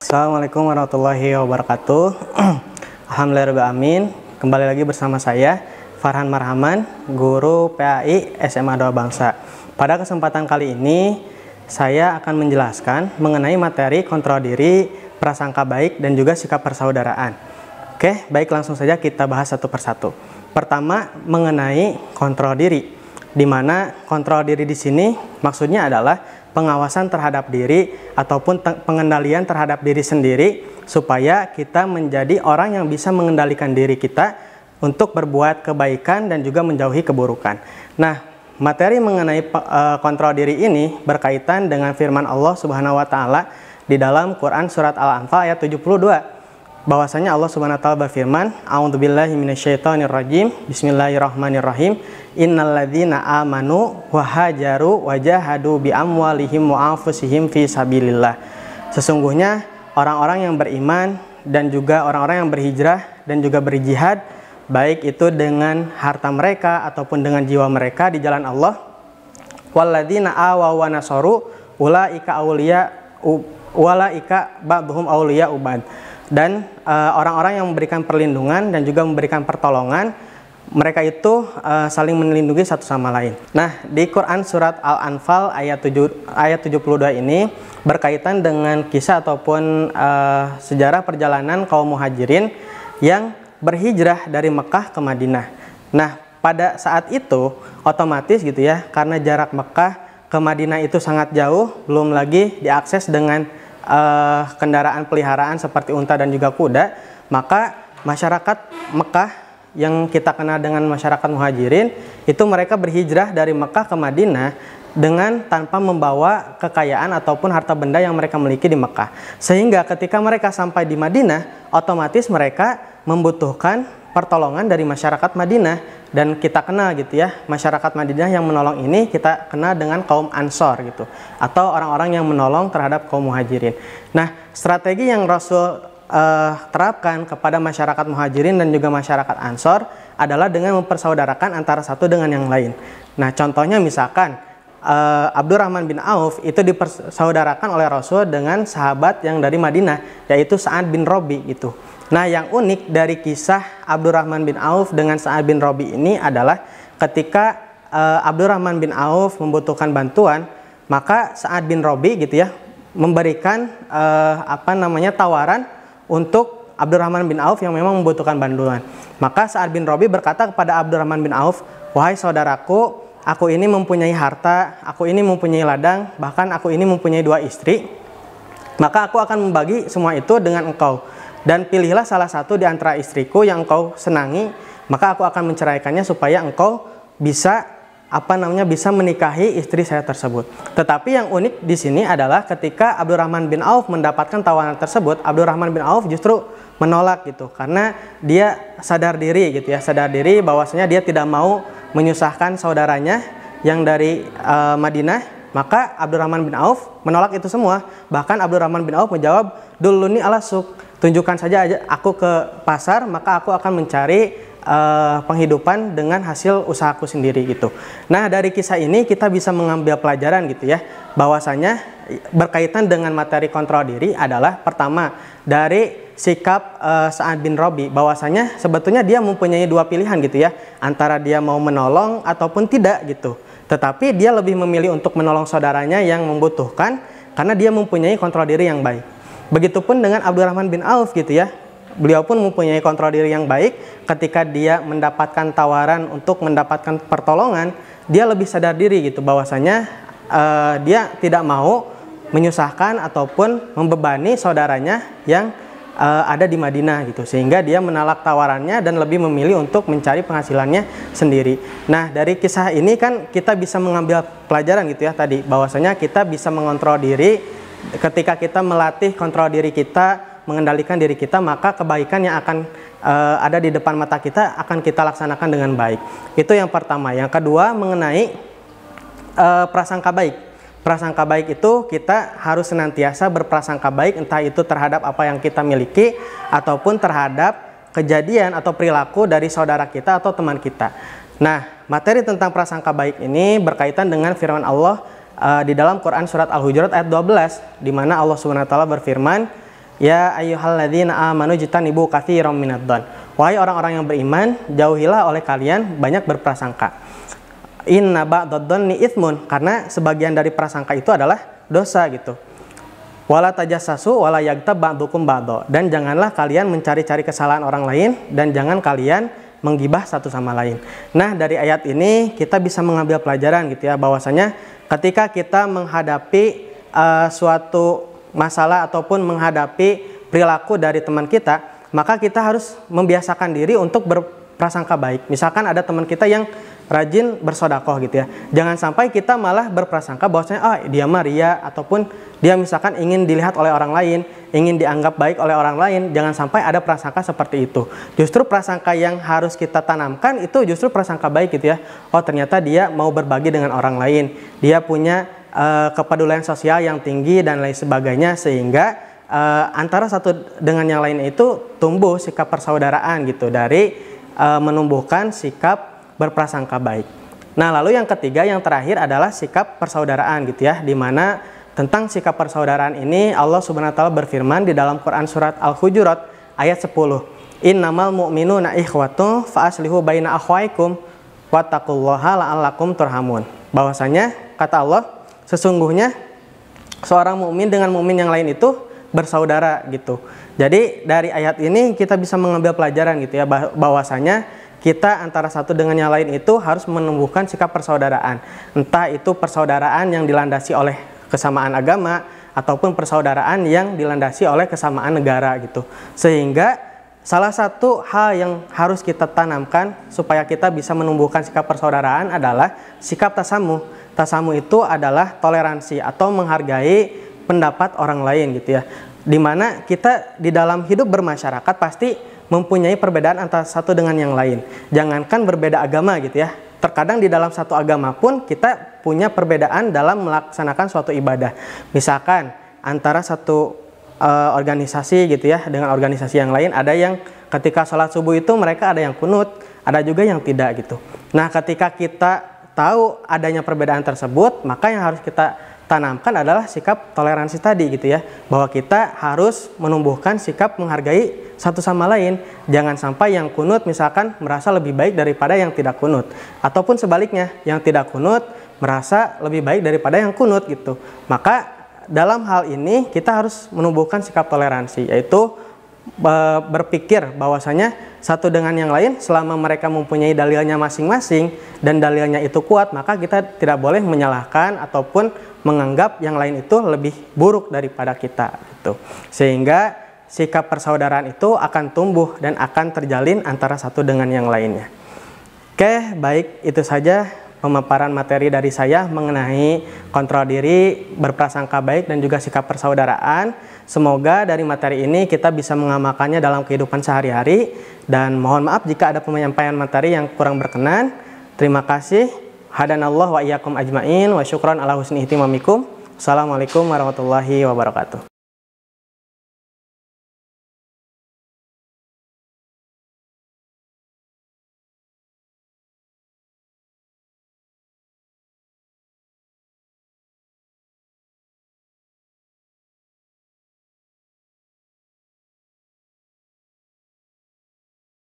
Assalamualaikum warahmatullahi wabarakatuh. Alhamdulillahirrahmanirrahim. Kembali lagi bersama saya Farhan Marhaman, guru PAI SMA Doa Bangsa. Pada kesempatan kali ini saya akan menjelaskan mengenai materi kontrol diri, prasangka baik, dan juga sikap persaudaraan. Oke, baik, langsung saja kita bahas satu persatu. Pertama, mengenai kontrol diri, di mana kontrol diri di sini maksudnya adalah pengawasan terhadap diri ataupun pengendalian terhadap diri sendiri supaya kita menjadi orang yang bisa mengendalikan diri kita untuk berbuat kebaikan dan juga menjauhi keburukan. Nah, materi mengenai kontrol diri ini berkaitan dengan firman Allah Subhanahu wa taala di dalam Quran surat Al-Anfal ayat 72. Bahwasanya Allah Subhanahu wa taala berfirman, "A'udzubillahi minasyaitonirrajim. Bismillahirrahmanirrahim. Innalladzina amanu wa hajaru wa jahadu bi amwalihim wa anfusihim fi sabilillah." Sesungguhnya orang-orang yang beriman dan juga orang-orang yang berhijrah dan juga berjihad, baik itu dengan harta mereka ataupun dengan jiwa mereka di jalan Allah. Walladzina awaw wa nasaru ulaika auliya walaika ba'dhum auliya ubad. Dan orang-orang yang memberikan perlindungan dan juga memberikan pertolongan, mereka itu saling melindungi satu sama lain. Nah, di Quran surat Al-Anfal ayat 72 ini berkaitan dengan kisah ataupun sejarah perjalanan kaum muhajirin yang berhijrah dari Mekah ke Madinah. Nah, pada saat itu otomatis gitu ya, karena jarak Mekah ke Madinah itu sangat jauh, belum lagi diakses dengan kendaraan peliharaan seperti unta dan juga kuda, maka masyarakat Mekah yang kita kenal dengan masyarakat muhajirin itu mereka berhijrah dari Mekah ke Madinah dengan tanpa membawa kekayaan ataupun harta benda yang mereka miliki di Mekah. Sehingga ketika mereka sampai di Madinah, otomatis mereka membutuhkan pertolongan dari masyarakat Madinah. Dan kita kenal gitu ya, masyarakat Madinah yang menolong ini kita kenal dengan kaum Ansor gitu, atau orang-orang yang menolong terhadap kaum muhajirin. Nah, strategi yang Rasul terapkan kepada masyarakat muhajirin dan juga masyarakat Ansor adalah dengan mempersaudarakan antara satu dengan yang lain. Nah, contohnya misalkan Abdurrahman bin Auf itu dipersaudarakan oleh Rasul dengan sahabat yang dari Madinah, yaitu Sa'ad bin Robi gitu. Nah, yang unik dari kisah Abdurrahman bin Auf dengan Sa'ad bin Robi ini adalah ketika Abdurrahman bin Auf membutuhkan bantuan, maka Sa'ad bin Robi gitu ya memberikan tawaran untuk Abdurrahman bin Auf yang memang membutuhkan bantuan. Maka Sa'ad bin Robi berkata kepada Abdurrahman bin Auf, "Wahai saudaraku, aku ini mempunyai harta, aku ini mempunyai ladang, bahkan aku ini mempunyai 2 istri. Maka aku akan membagi semua itu dengan engkau. Dan pilihlah salah satu di antara istriku yang engkau senangi, maka aku akan menceraikannya supaya engkau bisa bisa menikahi istri saya tersebut." Tetapi yang unik di sini adalah ketika Abdurrahman bin Auf mendapatkan tawaran tersebut, Abdurrahman bin Auf justru menolak gitu, karena dia sadar diri gitu ya, sadar diri bahwasanya dia tidak mau menyusahkan saudaranya yang dari Madinah. Maka Abdurrahman bin Auf menolak itu semua. Bahkan Abdurrahman bin Auf menjawab, "Duluni ala suq, tunjukkan saja aku ke pasar, maka aku akan mencari penghidupan dengan hasil usahaku sendiri," gitu. Nah, dari kisah ini kita bisa mengambil pelajaran gitu ya, bahwasanya berkaitan dengan materi kontrol diri adalah pertama dari sikap Sa'ad bin Robi, bahwasanya sebetulnya dia mempunyai 2 pilihan gitu ya, antara dia mau menolong ataupun tidak gitu. Tetapi dia lebih memilih untuk menolong saudaranya yang membutuhkan karena dia mempunyai kontrol diri yang baik. Begitupun dengan Abdurrahman bin Auf gitu ya. Beliau pun mempunyai kontrol diri yang baik. Ketika dia mendapatkan tawaran untuk mendapatkan pertolongan, dia lebih sadar diri gitu bahwasanya dia tidak mau menyusahkan ataupun membebani saudaranya yang ada di Madinah gitu, sehingga dia menolak tawarannya dan lebih memilih untuk mencari penghasilannya sendiri. Nah, dari kisah ini kan kita bisa mengambil pelajaran gitu ya tadi, bahwasanya kita bisa mengontrol diri. Ketika kita melatih kontrol diri kita, mengendalikan diri kita, maka kebaikan yang akan ada di depan mata kita akan kita laksanakan dengan baik. Itu yang pertama. Yang kedua, mengenai prasangka baik. Prasangka baik itu kita harus senantiasa berprasangka baik, entah itu terhadap apa yang kita miliki ataupun terhadap kejadian atau perilaku dari saudara kita atau teman kita. Nah, materi tentang prasangka baik ini berkaitan dengan firman Allah di dalam Quran surat Al-Hujurat ayat 12, di mana Allah Subhanahu wa taala berfirman, Ya ayyuhalladzina amanu jtanibu katsiran minadh-dhon. Wahai orang-orang yang beriman, jauhilah oleh kalian banyak berprasangka. Inna ba'dadh-dhonni itsmun, karena sebagian dari prasangka itu adalah dosa gitu. Wala tajassasu wala yaghtab ba'dukum ba'dha, dan janganlah kalian mencari-cari kesalahan orang lain dan jangan kalian menggibah satu sama lain. Nah, dari ayat ini kita bisa mengambil pelajaran gitu ya, bahwasanya ketika kita menghadapi suatu masalah ataupun menghadapi perilaku dari teman kita, maka kita harus membiasakan diri untuk berprasangka baik. Misalkan ada teman kita yang rajin bersodakoh gitu ya, jangan sampai kita malah berprasangka bahwasanya dia mah ria, ataupun dia misalkan ingin dilihat oleh orang lain, ingin dianggap baik oleh orang lain. Jangan sampai ada prasangka seperti itu. Justru prasangka yang harus kita tanamkan itu justru prasangka baik gitu ya. Oh, ternyata dia mau berbagi dengan orang lain, dia punya kepedulian sosial yang tinggi dan lain sebagainya, sehingga antara satu dengan yang lain itu tumbuh sikap persaudaraan gitu, dari menumbuhkan sikap berprasangka baik. Nah, lalu yang ketiga, yang terakhir adalah sikap persaudaraan gitu ya, dimana tentang sikap persaudaraan ini Allah Subhanahu wa taala berfirman di dalam Quran surat Al-Hujurat ayat 10. Innamal mu'minuna ikhwatun fa aslihu baina akhwaikum wattaqullaha la'allakum turhamun. Bahwasanya kata Allah, sesungguhnya seorang mukmin dengan mukmin yang lain itu bersaudara gitu. Jadi dari ayat ini kita bisa mengambil pelajaran gitu ya, bahwasanya kita antara satu dengan yang lain itu harus menumbuhkan sikap persaudaraan. Entah itu persaudaraan yang dilandasi oleh kesamaan agama ataupun persaudaraan yang dilandasi oleh kesamaan negara gitu. Sehingga salah satu hal yang harus kita tanamkan supaya kita bisa menumbuhkan sikap persaudaraan adalah sikap tasamuh. Tasamuh itu adalah toleransi atau menghargai pendapat orang lain gitu ya. Dimana kita di dalam hidup bermasyarakat pasti mempunyai perbedaan antara satu dengan yang lain. Jangankan berbeda agama gitu ya, terkadang di dalam satu agama pun kita punya perbedaan dalam melaksanakan suatu ibadah. Misalkan antara satu organisasi gitu ya dengan organisasi yang lain, ada yang ketika sholat subuh itu mereka ada yang kunut, ada juga yang tidak gitu. Nah, ketika kita tahu adanya perbedaan tersebut, maka yang harus kita tanamkan adalah sikap toleransi tadi gitu ya, bahwa kita harus menumbuhkan sikap menghargai satu sama lain. Jangan sampai yang kunut misalkan merasa lebih baik daripada yang tidak kunut, ataupun sebaliknya, yang tidak kunut merasa lebih baik daripada yang kunut gitu. Maka dalam hal ini kita harus menumbuhkan sikap toleransi, yaitu berpikir bahwasanya satu dengan yang lain selama mereka mempunyai dalilnya masing-masing dan dalilnya itu kuat, maka kita tidak boleh menyalahkan ataupun menganggap yang lain itu lebih buruk daripada kita gitu. Sehingga sikap persaudaraan itu akan tumbuh dan akan terjalin antara satu dengan yang lainnya. Oke, baik, itu saja pemaparan materi dari saya mengenai kontrol diri, berprasangka baik, dan juga sikap persaudaraan. Semoga dari materi ini kita bisa mengamalkannya dalam kehidupan sehari-hari, dan mohon maaf jika ada penyampaian materi yang kurang berkenan. Terima kasih. Hadanallah wa iyyakum ajmain wa syukran ala husni ihtimamikum. Assalamualaikum warahmatullahi wabarakatuh.